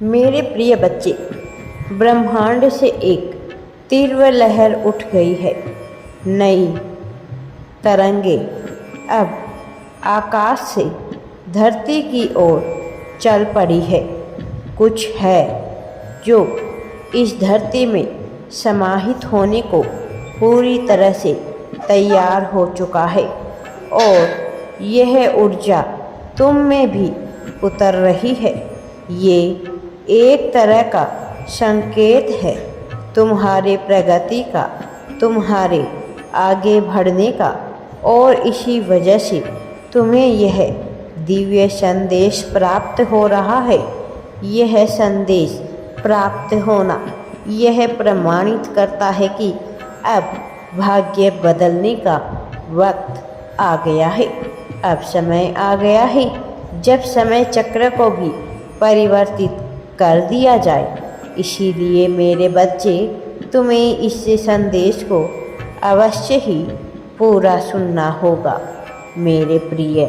मेरे प्रिय बच्चे, ब्रह्मांड से एक तीव्र लहर उठ गई है। नई तरंगे अब आकाश से धरती की ओर चल पड़ी है। कुछ है जो इस धरती में समाहित होने को पूरी तरह से तैयार हो चुका है और यह ऊर्जा तुम में भी उतर रही है। ये एक तरह का संकेत है तुम्हारे प्रगति का, तुम्हारे आगे बढ़ने का, और इसी वजह से तुम्हें यह दिव्य संदेश प्राप्त हो रहा है। यह संदेश प्राप्त होना यह प्रमाणित करता है कि अब भाग्य बदलने का वक्त आ गया है। अब समय आ गया है जब समय चक्र को भी परिवर्तित कर दिया जाए। इसीलिए मेरे बच्चे, तुम्हें इस संदेश को अवश्य ही पूरा सुनना होगा। मेरे प्रिय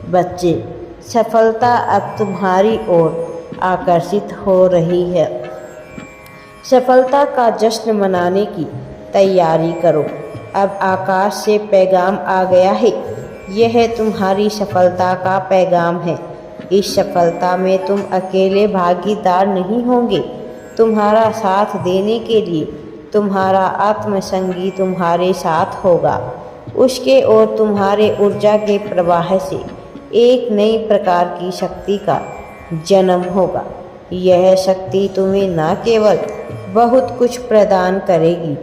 बच्चे, सफलता अब तुम्हारी ओर आकर्षित हो रही है। सफलता का जश्न मनाने की तैयारी करो। अब आकाश से पैगाम आ गया है। यह तुम्हारी सफलता का पैगाम है। इस सफलता में तुम अकेले भागीदार नहीं होंगे। तुम्हारा साथ देने के लिए तुम्हारा आत्मसंगी तुम्हारे साथ होगा। उसके और तुम्हारे ऊर्जा के प्रवाह से एक नई प्रकार की शक्ति का जन्म होगा। यह शक्ति तुम्हें न केवल बहुत कुछ प्रदान करेगी,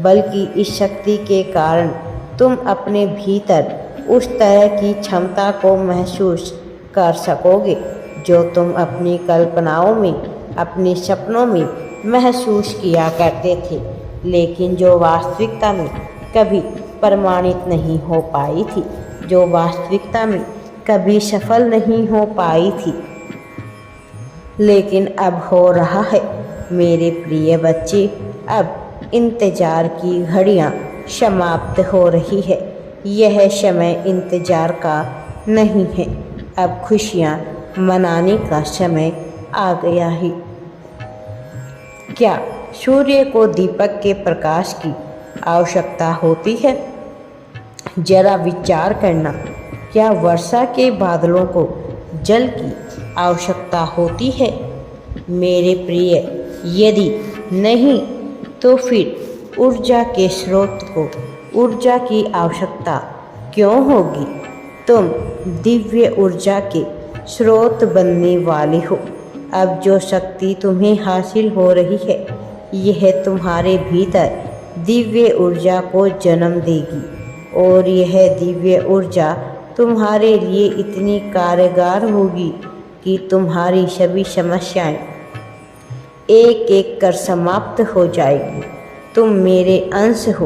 बल्कि इस शक्ति के कारण तुम अपने भीतर उस तरह की क्षमता को महसूस कर सकोगे जो तुम अपनी कल्पनाओं में, अपने सपनों में महसूस किया करते थे, लेकिन जो वास्तविकता में कभी प्रमाणित नहीं हो पाई थी, जो वास्तविकता में कभी सफल नहीं हो पाई थी, लेकिन अब हो रहा है। मेरे प्रिय बच्चे, अब इंतजार की घड़ियां समाप्त हो रही है। यह समय इंतजार का नहीं है। अब खुशियां मनाने का समय आ गया है। क्या सूर्य को दीपक के प्रकाश की आवश्यकता होती है? जरा विचार करना। क्या वर्षा के बादलों को जल की आवश्यकता होती है? मेरे प्रिय, यदि नहीं तो फिर ऊर्जा के स्रोत को ऊर्जा की आवश्यकता क्यों होगी? तुम दिव्य ऊर्जा के स्रोत बनने वाले हो। अब जो शक्ति तुम्हें हासिल हो रही है, यह तुम्हारे भीतर दिव्य ऊर्जा को जन्म देगी, और यह दिव्य ऊर्जा तुम्हारे लिए इतनी कारगर होगी कि तुम्हारी सभी समस्याएं एक एक कर समाप्त हो जाएगी। तुम मेरे अंश हो,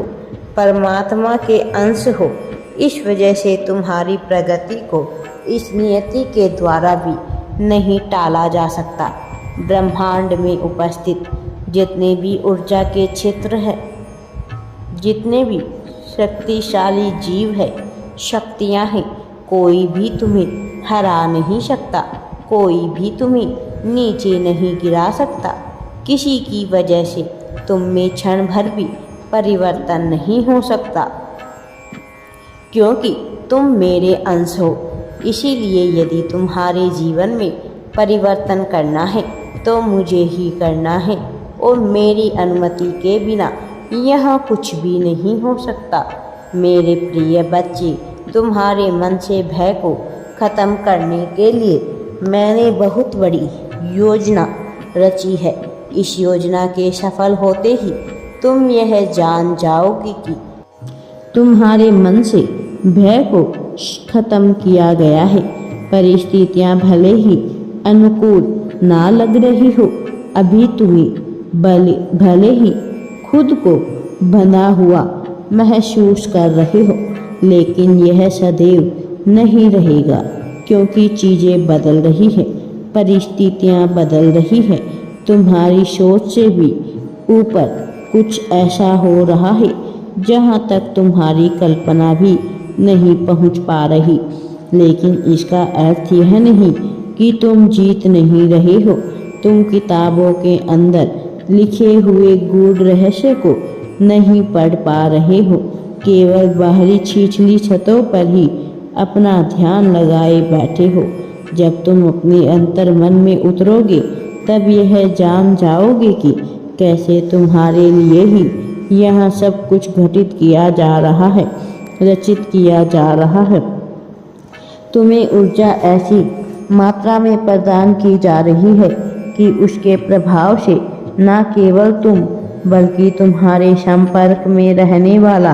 परमात्मा के अंश हो। इस वजह से तुम्हारी प्रगति को इस नियति के द्वारा भी नहीं टाला जा सकता। ब्रह्मांड में उपस्थित जितने भी ऊर्जा के क्षेत्र हैं, जितने भी शक्तिशाली जीव है, शक्तियां हैं, कोई भी तुम्हें हरा नहीं सकता, कोई भी तुम्हें नीचे नहीं गिरा सकता। किसी की वजह से तुम में क्षण भर भी परिवर्तन नहीं हो सकता, क्योंकि तुम मेरे अंश हो। इसीलिए यदि तुम्हारे जीवन में परिवर्तन करना है तो मुझे ही करना है, और मेरी अनुमति के बिना यहाँ कुछ भी नहीं हो सकता। मेरे प्रिय बच्चे, तुम्हारे मन से भय को खत्म करने के लिए मैंने बहुत बड़ी योजना रची है। इस योजना के सफल होते ही तुम यह जान जाओगे कि तुम्हारे मन से भय को खत्म किया गया है। परिस्थितियां भले ही अनुकूल ना लग रही हो, अभी तुम्हें भले ही खुद को बंधा हुआ महसूस कर रहे हो, लेकिन यह सदैव नहीं रहेगा, क्योंकि चीज़ें बदल रही है, परिस्थितियां बदल रही है। तुम्हारी सोच से भी ऊपर कुछ ऐसा हो रहा है जहां तक तुम्हारी कल्पना भी नहीं पहुंच पा रही। लेकिन इसका अर्थ यह नहीं कि तुम जीत नहीं रहे हो। तुम किताबों के अंदर लिखे हुए गूढ़ रहस्य को नहीं पढ़ पा रहे हो, केवल बाहरी छिछली छतों पर ही अपना ध्यान लगाए बैठे हो। जब तुम अपने अंतर मन में उतरोगे तब यह जान जाओगे कि कैसे तुम्हारे लिए ही यहाँ सब कुछ घटित किया जा रहा है, रचित किया जा रहा है। तुम्हें ऊर्जा ऐसी मात्रा में प्रदान की जा रही है कि उसके प्रभाव से न केवल तुम बल्कि तुम्हारे संपर्क में रहने वाला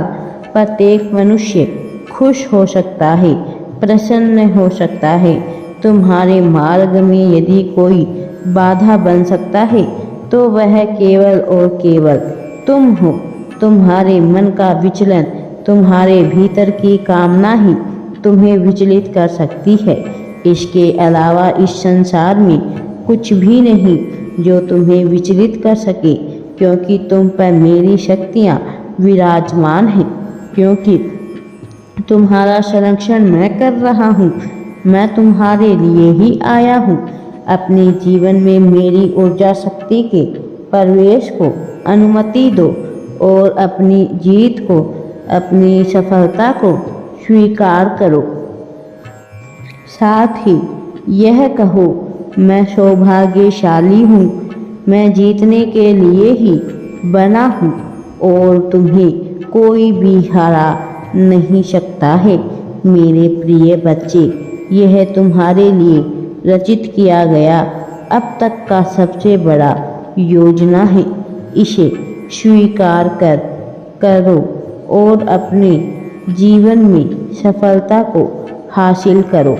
प्रत्येक मनुष्य खुश हो सकता है, प्रसन्न हो सकता है। तुम्हारे मार्ग में यदि कोई बाधा बन सकता है तो वह केवल और केवल तुम हो। तुम्हारे मन का विचलन, तुम्हारे भीतर की कामना ही तुम्हें विचलित कर सकती है। इसके अलावा इस संसार में कुछ भी नहीं जो तुम्हें विचलित कर सके, क्योंकि तुम पर मेरी शक्तियाँ विराजमान हैं, क्योंकि तुम्हारा संरक्षण मैं कर रहा हूँ। मैं तुम्हारे लिए ही आया हूँ। अपने जीवन में मेरी ऊर्जा शक्ति के प्रवेश को अनुमति दो और अपनी जीत को, अपनी सफलता को स्वीकार करो। साथ ही यह कहो, मैं सौभाग्यशाली हूँ, मैं जीतने के लिए ही बना हूँ और तुम्हें कोई भी हरा नहीं सकता है। मेरे प्रिय बच्चे, यह तुम्हारे लिए रचित किया गया अब तक का सबसे बड़ा योजना है। इसे स्वीकार करो और अपने जीवन में सफलता को हासिल करो।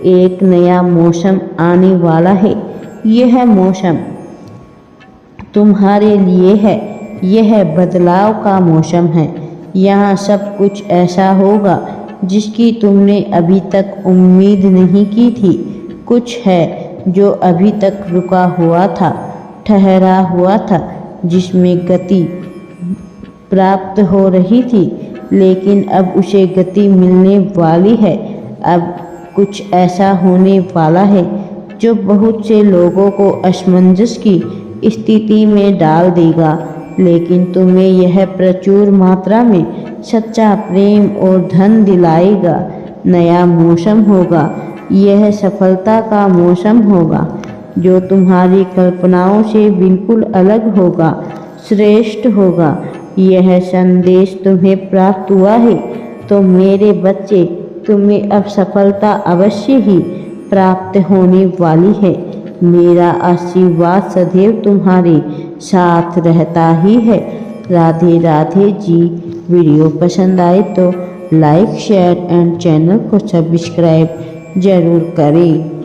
एक नया मौसम आने वाला है। यह मौसम तुम्हारे लिए है। यह बदलाव का मौसम है। यहाँ सब कुछ ऐसा होगा जिसकी तुमने अभी तक उम्मीद नहीं की थी। कुछ है जो अभी तक रुका हुआ था, ठहरा हुआ था, जिसमें गति प्राप्त हो रही थी, लेकिन अब उसे गति मिलने वाली है। अब कुछ ऐसा होने वाला है जो बहुत से लोगों को असमंजस की स्थिति में डाल देगा, लेकिन तुम्हें यह प्रचुर मात्रा में सच्चा प्रेम और धन दिलाएगा। नया मौसम होगा। यह सफलता का मौसम होगा जो तुम्हारी कल्पनाओं से बिल्कुल अलग होगा, श्रेष्ठ होगा। यह संदेश तुम्हें प्राप्त हुआ है तो मेरे बच्चे, तुम्हें अब सफलता अवश्य ही प्राप्त होने वाली है। मेरा आशीर्वाद सदैव तुम्हारे साथ रहता ही है। राधे राधे जी। वीडियो पसंद आए तो लाइक, शेयर एंड चैनल को सब्सक्राइब जरूर करें।